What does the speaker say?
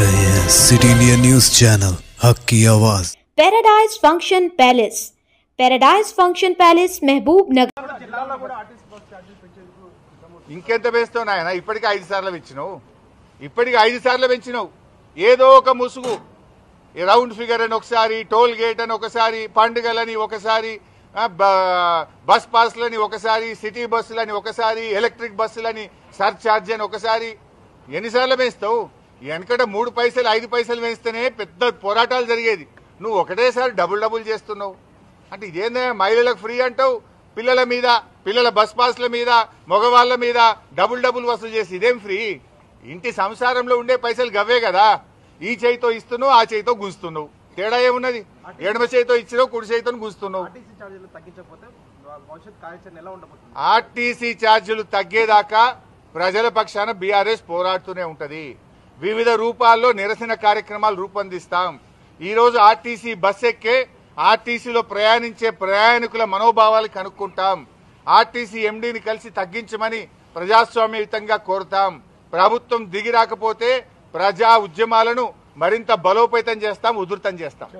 रहे हैं city India news channel हक की आवाज। Paradise function palace, paradise function palace महबूब नगर। ఇంకెంత వేస్తావు నాయన? ఇప్పటికి 5 సార్లు పెంచినావు. ఏదో ఒక ముసుగు, రౌండ్ ఫిగర్ అని ఒకసారి, టోల్ గేట్ అని ఒకసారి, పండుగలని ఒకసారి, బస్ పాస్లని ఒకసారి, సిటీ బస్సులని ఒకసారి, ఎలక్ట్రిక్ బస్సులని సర్ఛార్జ్ అని ఒకసారి. ఎన్నిసార్లు పెంచుతావు? వెనకట 3 పైసలు 5 పైసలు పెంచితేనే పెద్ద పోరాటాలు జరిగేది. నువ్వు ఒకటేసారి డబుల్ చేస్తున్నావు. అంటే ఇదేందా? మహిళలకు ఫ్రీ అంటావు, పిల్లల మీద, పిల్లల బస్ పాస్ల మీద, మగవాళ్ళ మీద డబుల్ వసూలు చేసి ఇదేం ఫ్రీ? ఇంటి సంసారంలో ఉండే పైసలు గవ్వే కదా. ఈ చేయితో ఇస్తున్నావు, ఆ చేయితో గుంజుతున్నావు. తేడా ఏమున్నది? ఎడమ చేయితో ఇచ్చినావు, కుడి చేయితో గుంజుతున్నావు. ఆర్టీసీ ఛార్జీలు తగ్గేదాకా ప్రజల పక్షాన బీఆర్ఎస్ పోరాడుతూనే ఉంటది. వివిధ రూపాల్లో నిరసన కార్యక్రమాలు రూపొందిస్తాం. ఈ రోజు ఆర్టీసీ బస్ ఎక్కే, ఆర్టీసీలో ప్రయాణించే ప్రయాణికుల మనోభావాలు కనుక్కుంటాం. ఆర్టీసీ ఎండీని కలిసి తగ్గించమని ప్రజాస్వామ్యయుతంగా కోరుతాం. ప్రభుత్వం దిగి రాకపోతే ప్రజా ఉద్యమాలను మరింత బలోపేతం చేస్తాం, ఉధృతం చేస్తాం.